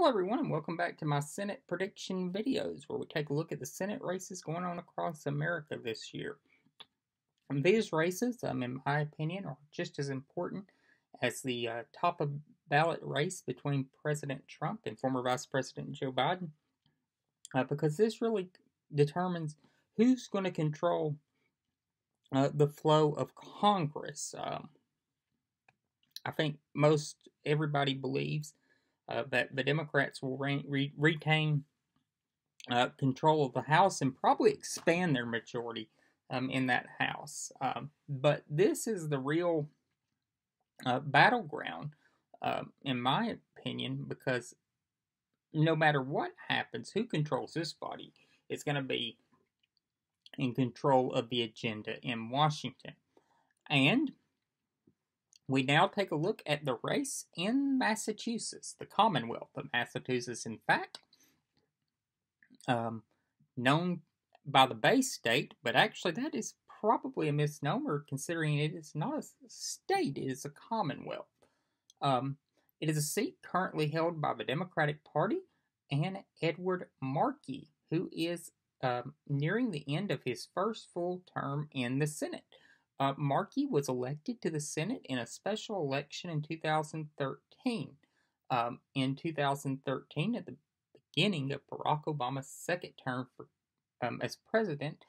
Hello everyone and welcome back to my Senate prediction videos where we take a look at the Senate races going on across America this year. And these races, in my opinion, are just as important as the top of ballot race between President Trump and former Vice President Joe Biden, because this really determines who's going to control the flow of Congress. I think most everybody believes that the Democrats will retain control of the House and probably expand their majority in that House. But this is the real battleground, in my opinion, because no matter what happens, who controls this body is going to be in control of the agenda in Washington. And we now take a look at the race in Massachusetts, the Commonwealth of Massachusetts, in fact, known by the Bay State, but actually that is probably a misnomer considering it is not a state, it is a Commonwealth. It is a seat currently held by the Democratic Party and Edward Markey, who is nearing the end of his first full term in the Senate. Markey was elected to the Senate in a special election in 2013. In 2013, at the beginning of Barack Obama's second term as president,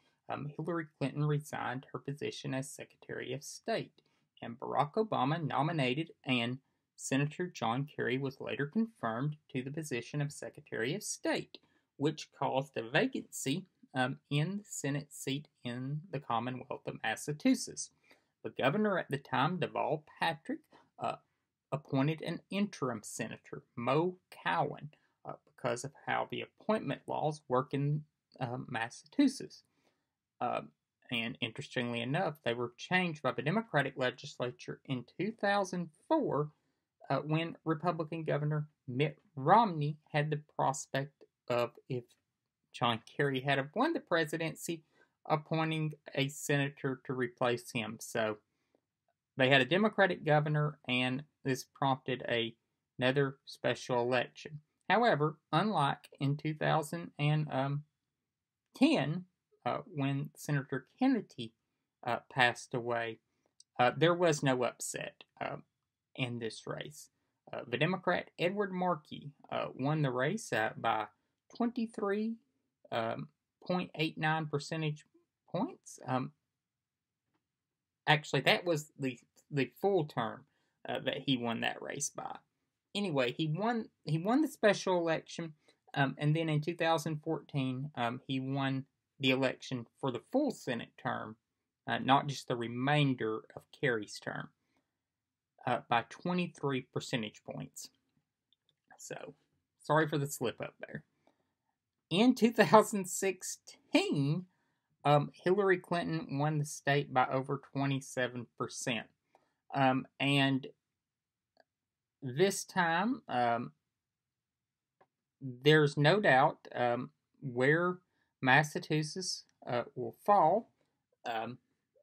Hillary Clinton resigned her position as Secretary of State, and Barack Obama nominated, and Senator John Kerry was later confirmed to the position of Secretary of State, which caused a vacancy in the Senate seat in the Commonwealth of Massachusetts. The governor at the time, Deval Patrick, appointed an interim senator, Mo Cowan, because of how the appointment laws work in Massachusetts. And interestingly enough, they were changed by the Democratic legislature in 2004 when Republican Governor Mitt Romney had the prospect of, if John Kerry had won the presidency, appointing a senator to replace him. So they had a Democratic governor, and this prompted another special election. However, unlike in 2010, when Senator Kennedy passed away, there was no upset in this race. The Democrat Edward Markey won the race by 23.89 percentage points. Actually, that was the full term that he won that race by. Anyway, he won the special election, and then in 2014, he won the election for the full Senate term, not just the remainder of Kerry's term, by 23 percentage points. So, sorry for the slip up there. In 2016, Hillary Clinton won the state by over 27%. And this time, there's no doubt where Massachusetts will fall.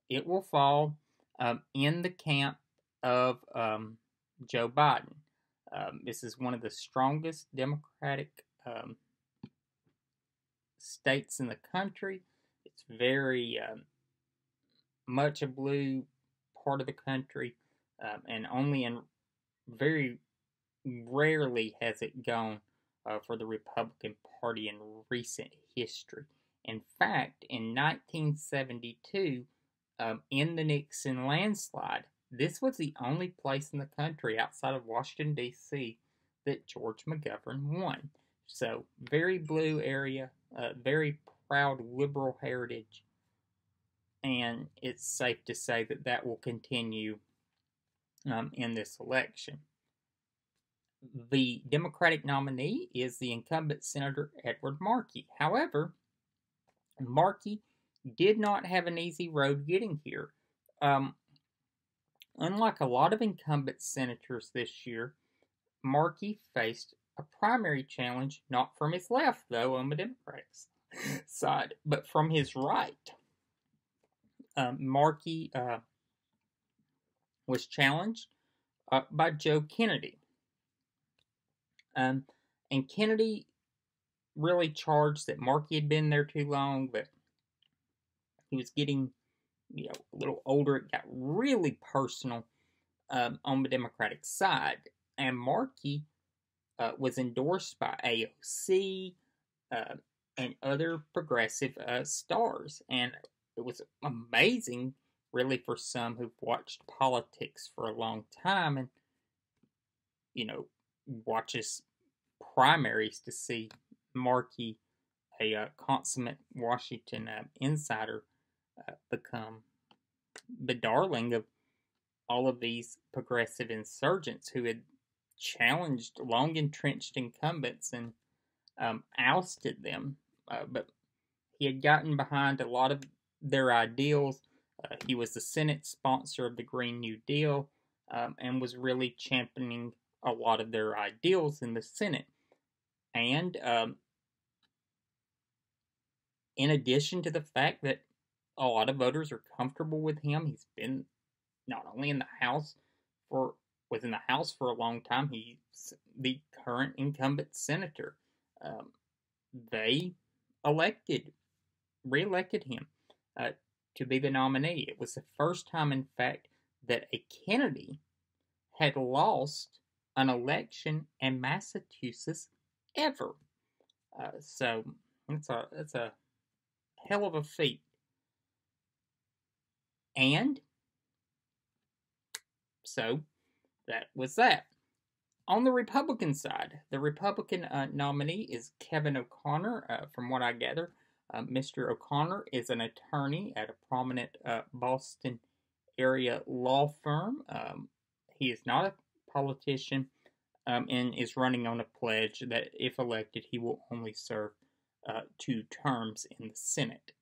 It will fall in the camp of Joe Biden. This is one of the strongest Democratic states in the country. It's very much a blue part of the country, and only in very rarely has it gone for the Republican Party in recent history. In fact, in 1972, in the Nixon landslide, this was the only place in the country outside of Washington, D.C. that George McGovern won. So, very blue area, very proud liberal heritage, and it's safe to say that that will continue in this election. The Democratic nominee is the incumbent Senator Edward Markey. However, Markey did not have an easy road getting here. Unlike a lot of incumbent senators this year, Markey faced a primary challenge, not from his left, though, on the Democratic side, but from his right. Markey was challenged by Joe Kennedy. And Kennedy really charged that Markey had been there too long, but he was getting, a little older. It got really personal on the Democratic side, and Markey was endorsed by AOC uh, and other progressive stars, and it was amazing, really, for some who've watched politics for a long time and watches primaries to see Markey, a consummate Washington insider, become the darling of all of these progressive insurgents who had challenged long entrenched incumbents and ousted them. But he had gotten behind a lot of their ideals. He was the Senate sponsor of the Green New Deal and was really championing a lot of their ideals in the Senate. And in addition to the fact that a lot of voters are comfortable with him, he's been not only in the House was in the House for a long time. He's the current incumbent senator. They reelected him to be the nominee. It was the first time, in fact, that a Kennedy had lost an election in Massachusetts ever. So it's a hell of a feat. And so that was that. On the Republican side, the Republican nominee is Kevin O'Connor. From what I gather, Mr. O'Connor is an attorney at a prominent Boston area law firm. He is not a politician and is running on a pledge that, if elected, he will only serve 2 terms in the Senate.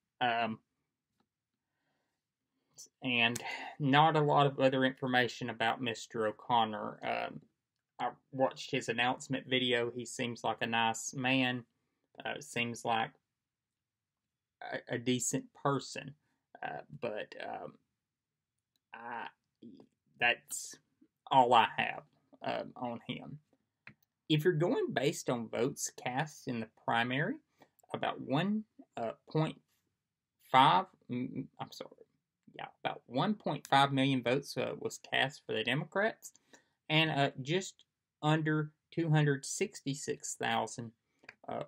And not a lot of other information about Mr. O'Connor. I watched his announcement video. He seems like a nice man. Seems like a decent person. But that's all I have on him. If you're going based on votes cast in the primary, about 1.5 million votes was cast for the Democrats, and just under 266,000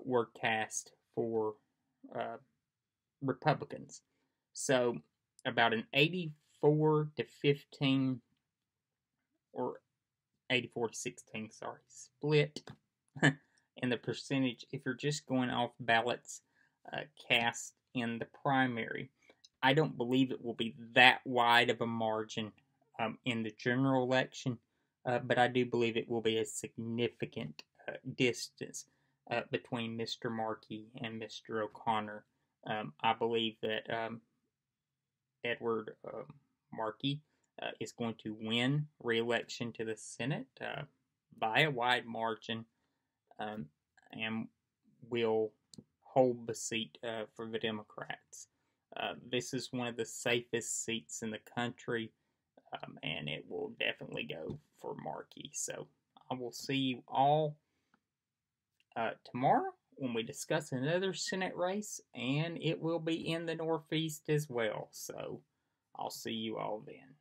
were cast for Republicans. So about an 84 to 15 or 84 to 16, sorry, split in the percentage if you're just going off ballots cast in the primary. I don't believe it will be that wide of a margin in the general election, but I do believe it will be a significant distance between Mr. Markey and Mr. O'Connor. I believe that Edward Markey is going to win re-election to the Senate by a wide margin and will hold the seat for the Democrats. This is one of the safest seats in the country, and it will definitely go for Markey. So I will see you all tomorrow when we discuss another Senate race, and it will be in the Northeast as well. So I'll see you all then.